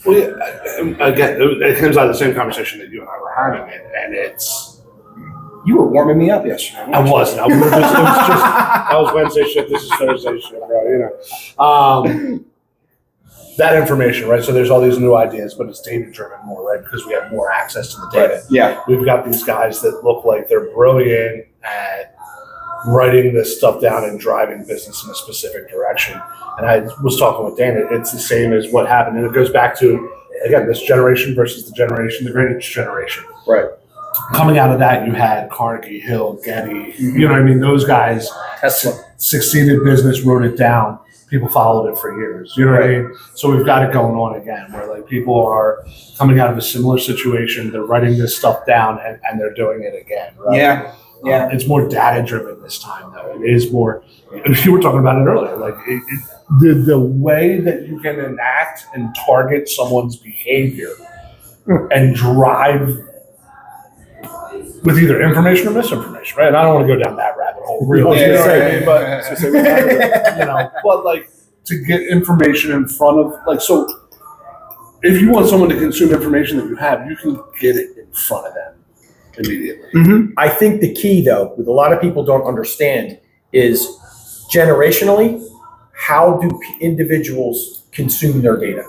Well, again, it comes out of the same conversation that you and I were having, and it's. You were warming me up yesterday. I wasn't. It was just. That was Wednesday shit. This is Thursday shit, bro. You know, that information, right? So there's all these new ideas, but it's data driven more, right? Because we have more access to the data. Right. Yeah. We've got these guys that look like they're brilliant at writing this stuff down and driving business in a specific direction. And I was talking with Dan, it's the same as what happened. And it goes back to, again, this generation versus the greatest generation. Right. Coming out of that, you had Carnegie, Hill, Getty, you know what I mean? Those guys succeeded business, wrote it down. People followed it for years. You know what I mean? So we've got it going on again where like people are coming out of a similar situation. They're writing this stuff down and they're doing it again. Right? Yeah. Yeah. It's more data driven this time though. It is more, you were talking about it earlier, like the way that you can enact and target someone's behavior and drive with either information or misinformation, right? And I don't want to go down that rabbit hole, really. But like to get information in front of, like, so if you want someone to consume information that you have, you can get it in front of them immediately. Mm-hmm. I think the key, though, with a lot of people don't understand, is generationally, how do individuals consume their data,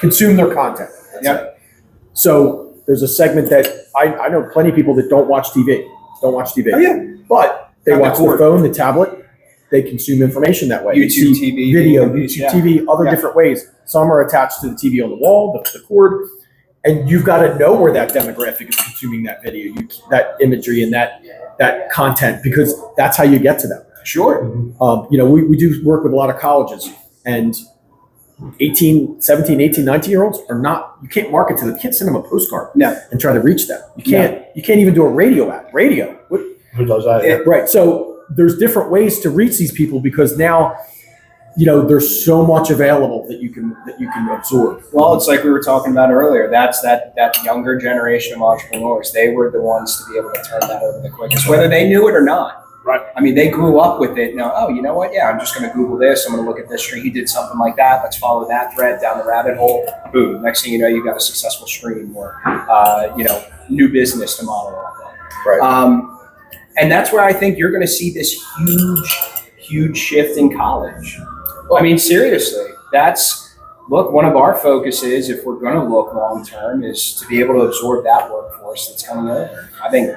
consume their content? Yeah. So there's a segment that I know plenty of people that don't watch TV. Oh, yeah. But they watch their phone, the tablet. They consume information that way. YouTube TV. Video, YouTube TV, other different ways. Some are attached to the TV on the wall, the cord. And you've got to know where that demographic is consuming that video, that imagery, and that content, because that's how you get to them. Sure. We do work with a lot of colleges, and 17, 18, 19-year-olds are not, you can't market to them. You can't send them a postcard and try to reach them. You can't even do a radio ad. Who does that? Yeah. Right. So there's different ways to reach these people because now, there's so much available that you can absorb. Well, it's like we were talking about earlier. That's that younger generation of entrepreneurs. They were the ones to be able to turn that over the quickest, whether they knew it or not. Right. I mean, they grew up with it. Now, oh, you know what? Yeah, I'm just going to Google this. I'm going to look at this stream. He did something like that. Let's follow that thread down the rabbit hole. Boom. Next thing you know, you've got a successful stream or, new business to model off of. Right. And that's where I think you're going to see this huge shift in college. I mean, seriously, one of our focuses, if we're going to look long term, is to be able to absorb that workforce that's coming over. I think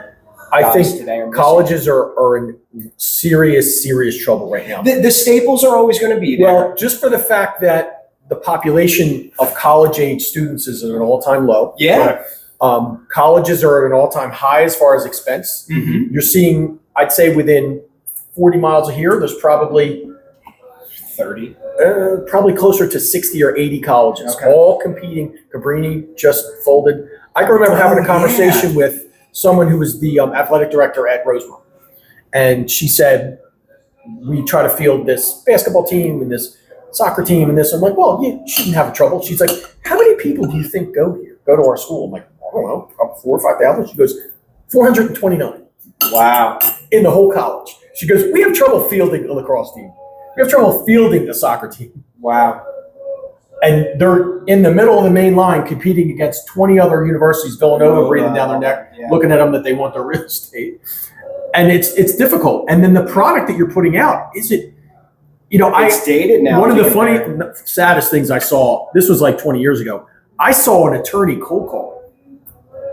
colleges are in serious trouble right now. The staples are always going to be there. Well, just for the fact that the population of college-age students is at an all-time low. Yeah. Colleges are at an all-time high as far as expense. Mm-hmm. You're seeing, I'd say within 40 miles of here, there's probably 30. Probably closer to 60 or 80 colleges, all competing. Cabrini just folded. I can remember having a conversation with someone who was the athletic director at Rosemont. And she said, we try to field this basketball team and this soccer team and this. I'm like, well, you shouldn't have trouble. She's like, how many people do you think go to our school? I'm like, I don't know, probably 4,000 or 5,000. She goes, 429. Wow. In the whole college. She goes, we have trouble fielding a lacrosse team. We have trouble fielding the soccer team. Wow. And they're in the middle of the main line competing against 20 other universities, Villanova breathing down their neck, looking at them that they want their real estate. And it's difficult. And then the product that you're putting out, it's dated now. One of the funny, saddest things I saw, this was like 20 years ago, I saw an attorney cold call.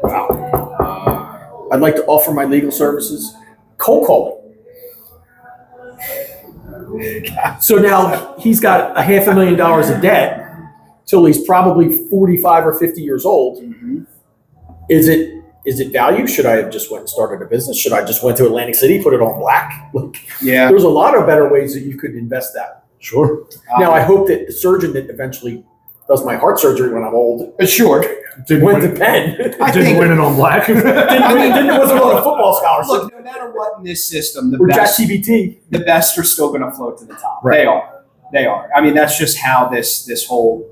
Wow. I'd like to offer my legal services. Cold calling. So now he's got $500,000 of debt till he's probably 45 or 50 years old. Mm-hmm. Is it value? Should I have just went and started a business? Should I just went to Atlantic City, put it on black? There's a lot of better ways that you could invest that. Sure. Now I hope that the surgeon that eventually does my heart surgery when I'm old. Sure. Went to Penn. Didn't win it on black. wasn't on a football scholarship. Look, no matter what in this system, or ChatGPT, the best are still going to float to the top. Right. They are. I mean, that's just how this whole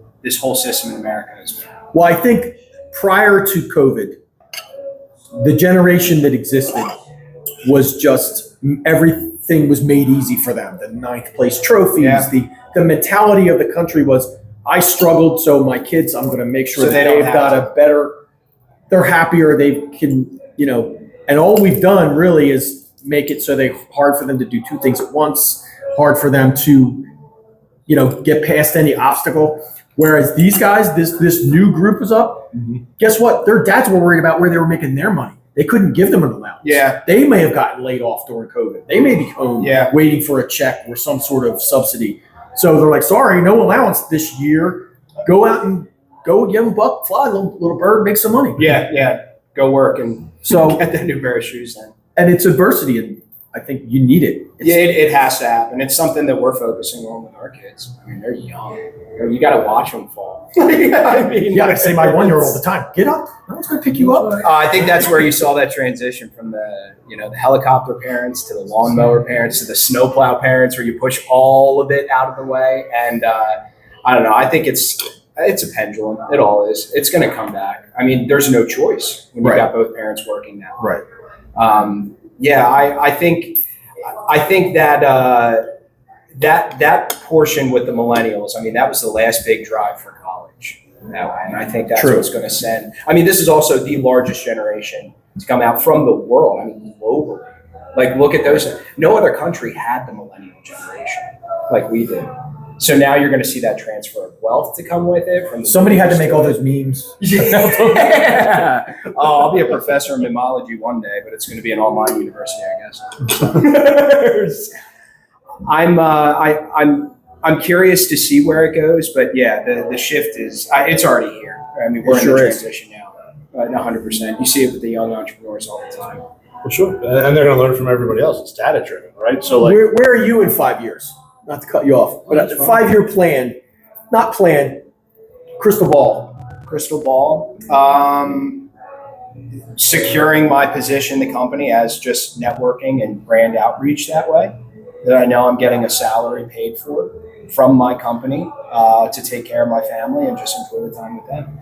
system in America has been. Well, I think prior to COVID, the generation that existed was just everything was made easy for them. The ninth place trophies, the mentality of the country was I struggled, so my kids, I'm going to make sure So that they don't they've have got to. a better, they're happier, they can, and all we've done really is make it so they're hard for them to do two things at once, hard for them to, get past any obstacle. Whereas these guys, this new group is up, guess what? Their dads were worried about where they were making their money. They couldn't give them an allowance. Yeah. They may have gotten laid off during COVID. They may be home waiting for a check or some sort of subsidy. So they're like, sorry, no allowance this year. Go out and go give them a buck, fly, little bird, make some money. Yeah. Go work and get that new pair of shoes then. And it's adversity, and I think you need it. It has to happen. It's something that we're focusing on with our kids. I mean, they're young. You got to watch them fall. I say my 1-year-old all the time, get up. No one's going to pick you up. I think that's where you saw that transition from the helicopter parents to the lawnmower parents to the snowplow parents, where you push all of it out of the way. And I don't know. I think it's a pendulum. It all is. It's going to come back. I mean, there's no choice when you got both parents working now. Right. I think that portion with the millennials, I mean, that was the last big drive for college. And I think that's what's going to send. I mean, this is also the largest generation to come out from the world. I mean, globally. Like, look at those. No other country had the millennial generation like we did. So now you're going to see that transfer of wealth to come with it. Somebody had to make all those memes. Yeah. Oh, I'll be a professor in mammalogy one day, but it's going to be an online university, I guess. I'm curious to see where it goes, but yeah, the shift is it's already here. I mean, we're in the transition now, 100%. You see it with the young entrepreneurs all the time. Well, sure, and they're going to learn from everybody else. It's data driven, right? So, like, where are you in 5 years? Not to cut you off, but a 5-year plan, not plan, crystal ball. Crystal ball. Securing my position in the company as just networking and brand outreach that way. That I know I'm getting a salary paid for from my company to take care of my family and just enjoy the time with them.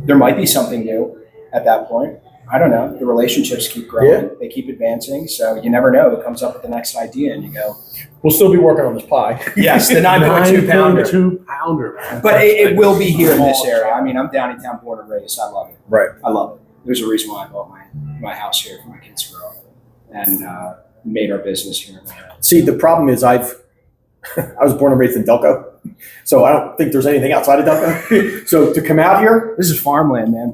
There might be something new at that point. I don't know. The relationships keep growing. Yeah. They keep advancing. So you never know. It comes up with the next idea and you go, we'll still be working on this pie. Yes, the 9.2 pounder. 9.2 pounder. But it will be here in this area. I mean, I'm Downtown born and raised. I love it. Right. I love it. There's a reason why I bought my house here for my kids to grow up and made our business here. See, the problem is I was born and raised in Delco. So I don't think there's anything outside of Delco. So to come out here, this is farmland, man.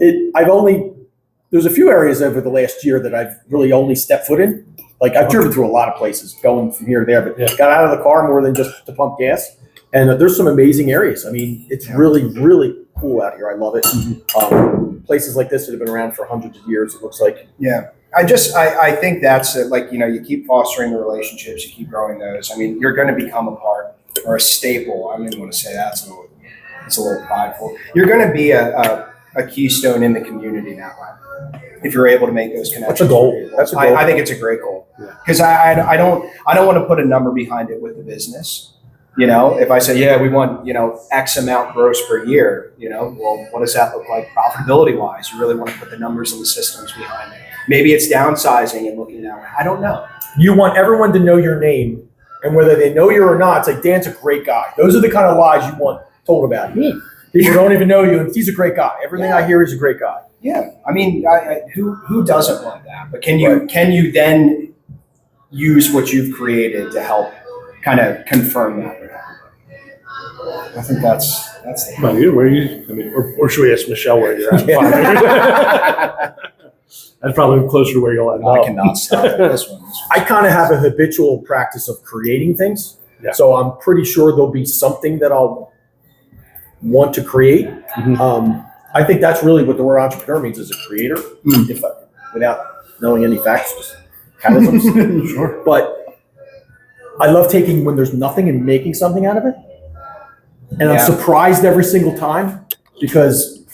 There's a few areas over the last year that I've really only stepped foot in. Like I've driven through a lot of places going from here to there, but got out of the car more than just to pump gas. And there's some amazing areas. I mean, it's really, really cool out here. I love it. Places like this that have been around for hundreds of years, it looks like. Yeah. I think that's it. Like, you keep fostering the relationships, you keep growing those. I mean, you're going to become a part or a staple. I don't even want to say that. It's a little prideful. You're going to be a keystone in the community that way. If you're able to make those connections. That's a goal. I think it's a great goal. Because I don't want to put a number behind it with the business. If I say, we want, X amount gross per year, well, what does that look like profitability wise? You really want to put the numbers and the systems behind it. Maybe it's downsizing and looking that way. I don't know. You want everyone to know your name, and whether they know you or not, it's like, Dan's a great guy. Those are the kind of lies you want told about you. People don't even know you, and he's a great guy. Everything I hear is a great guy. Yeah, I mean, who doesn't want that? But can you then use what you've created to help kind of confirm that? I think that's the. Well, where you? I mean, or should we ask Michelle where you're at? That's probably closer to where you'll end up. I cannot stop this one. I kind of have a habitual practice of creating things, so I'm pretty sure there'll be something that I'll want to create. I think that's really what the word entrepreneur means, as a creator, without knowing any facts, just catalysms. Sure. But I love taking when there's nothing and making something out of it. And I'm surprised every single time, because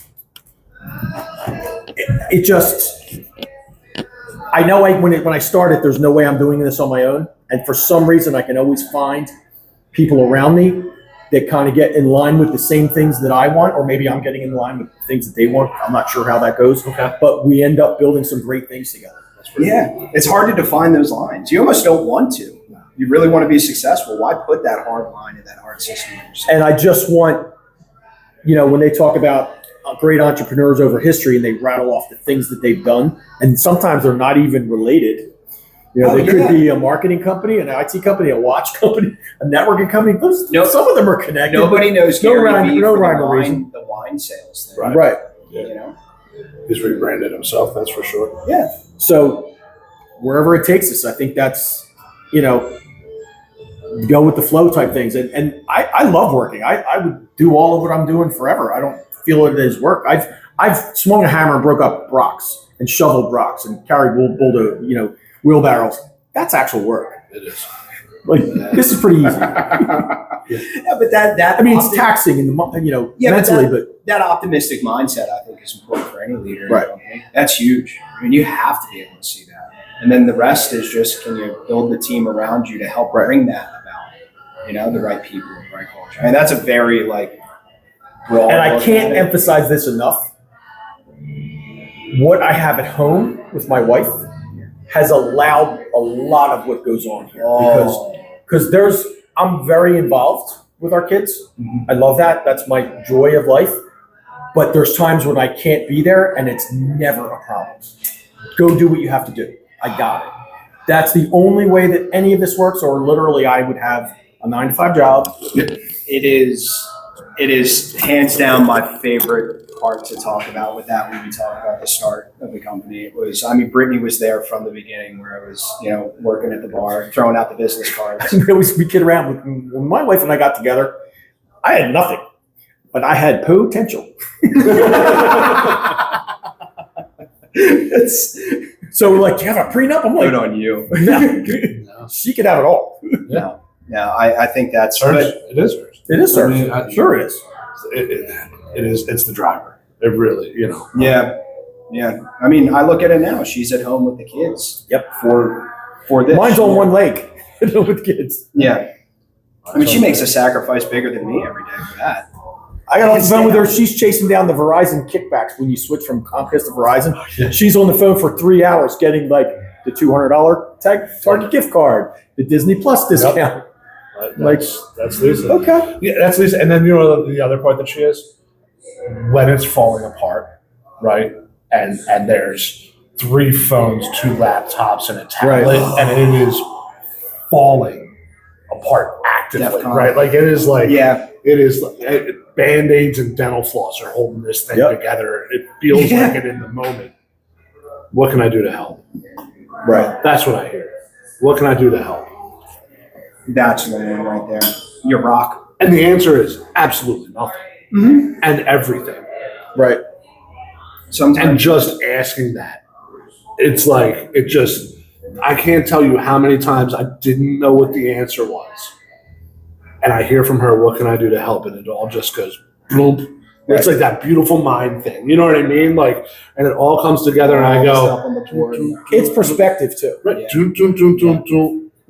it just, I know when I started, there's no way I'm doing this on my own. And for some reason, I can always find people around me that kind of get in line with the same things that I want, or maybe I'm getting in line with things that they want. I'm not sure how that goes, but we end up building some great things together. It's hard to define those lines. You almost don't want to. You really want to be successful. Why put that hard line in that hard system? And I just want when they talk about great entrepreneurs over history and they rattle off the things that they've done, and sometimes they're not even related. They could be a marketing company, an IT company, a watch company, a networking company. Some of them are connected. Nobody knows no Gary rhyme, Vee no for rhyme or reason. the wine sales thing. Right. Yeah. He's rebranded himself, that's for sure. Yeah. So wherever it takes us, I think that's, go with the flow type things. And I love working. I would do all of what I'm doing forever. I don't feel it as work. I've swung a hammer and broke up rocks and shoveled rocks and carried wheelbarrows. That's actual work. It is. This is pretty easy. Yeah, but that it's taxing in the mentally, but that optimistic mindset I think is important for any leader. Right. That's huge. I mean, you have to be able to see that, and then the rest is just can you build the team around you to help bring that about. The right people, the right culture. I mean, that's a very broad. And I can't emphasize this enough. What I have at home with my wife has allowed a lot of what goes on here because I'm very involved with our kids. Mm-hmm. I love that. That's my joy of life. But there's times when I can't be there and it's never a problem. Go do what you have to do. I got it. That's the only way that any of this works, or literally I would have a 9-to-5 job. It is hands down my favorite part to talk about with that when we talk about the start of the company. It was, Brittany was there from the beginning where I was, working at the bar, throwing out the business cards. We kid around. When my wife and I got together, I had nothing, but I had potential. So we're like, do you have a prenup? I'm like, good on you. No. She could have it all. Yeah. Yeah, I think that's it is hers. It is hers. Sure it is. It is. It's the driver. It really, Yeah. I look at it now. She's at home with the kids. Yep. For this. Mine's on one leg with kids. Yeah. She makes a sacrifice bigger than me every day for that. I got on the phone with her. She's chasing down the Verizon kickbacks when you switch from Comcast to Verizon. She's on the phone for 3 hours getting the $200 Target gift card, the Disney Plus discount. Yep. That's Lisa. Okay. Yeah, that's Lisa. And then the other part that she is, when it's falling apart, right? And there's 3 phones, 2 laptops, and a tablet, right. And it is falling apart actively, right? It is it is Band-Aids and dental floss are holding this thing together. It feels like it in the moment. What can I do to help? Right. That's what I hear. What can I do to help? That's the one right there. Your rock. And the answer is absolutely nothing. Mm-hmm. And everything. Right. Sometimes. And just asking that. It's I can't tell you how many times I didn't know what the answer was. And I hear from her, what can I do to help? And it all just goes, bloop. Right. It's like that beautiful mind thing. You know what I mean? And it all comes together and I go. It's perspective too. Right. Yeah.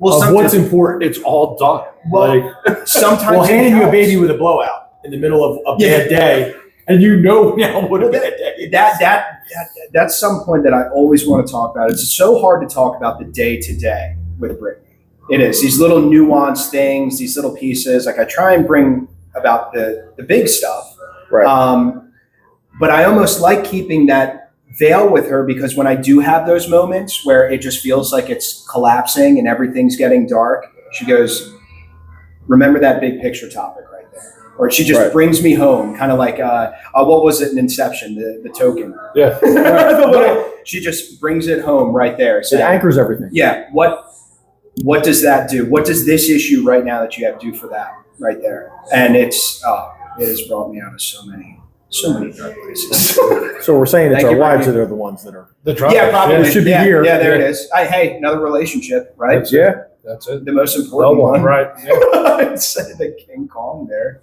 Of what's important, it's all done. Sometimes handing you a baby with a blowout in the middle of a bad day, and now what a bad day. That's some point that I always want to talk about. It's so hard to talk about the day to day with Brittany. It is these little nuanced things, these little pieces. I try and bring about the big stuff, right? But I almost like keeping that veil with her because when I do have those moments where it just feels like it's collapsing and everything's getting dark, she goes, remember that big picture topic right there. Or she just brings me home, kind of like, what was it in Inception, the token? Yeah. She just brings it home right there. Saying, it anchors everything. Yeah. What does that do? What does this issue right now that you have do for that right there? And it has brought me out of so many dark places. So we're saying it's our wives that are the ones that are the drivers. Yeah, probably. It should be here. Yeah, there it is. Hey, another relationship, right? That's it. The most important one. Right. Yeah. The King Kong there.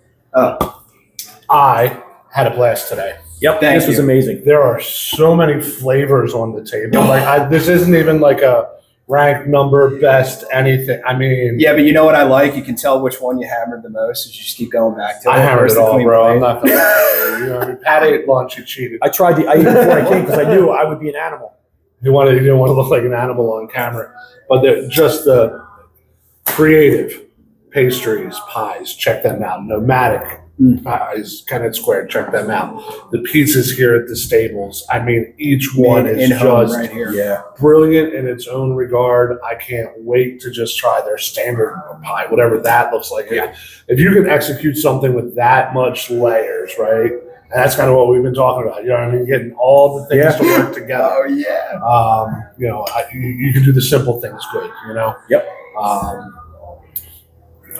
I had a blast today. Yep. This was amazing. There are so many flavors on the table. This isn't even like a rank number best anything. Yeah, but you know what I like? You can tell which one you hammered the most. You just keep going back to it. I hammered it all, bro. I'm not gonna lie. Pat ate lunch. He cheated. I ate before I came because I knew I would be an animal. He didn't want to look like an animal on camera, but they're just the creative pastries, pies. Check them out. Nomadic Is Kennett Square. Check them out. The pizzas here at the Stables. I mean, each one is in-home just right here. Yeah. brilliant in its own regard. I can't wait to just try their standard pie, whatever that looks like. Yeah. If you can execute something with that much layers, right? And that's kind of what we've been talking about. You know what I mean? Getting all the things to work together. Oh yeah. You know, you can do the simple things good, you know? Yep.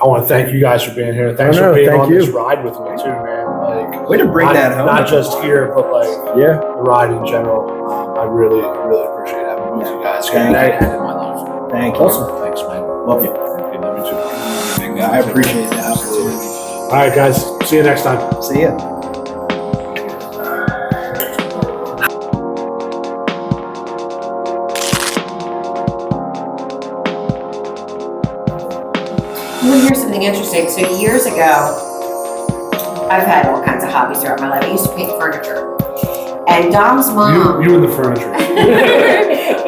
I want to thank you guys for being here. Thanks for being on this ride with me too, man. Like, Way to bring that home. Not just here, but like Yeah. the ride in general. I really appreciate having both you guys here today and in my life. Thank you. Awesome. Thanks, man. Love you. Love you too. I appreciate the opportunity. All right, guys. See you next time. See ya. Well, here's something interesting. So years ago, I've had all kinds of hobbies throughout my life. I used to paint furniture. And Dom's mom. You and the furniture.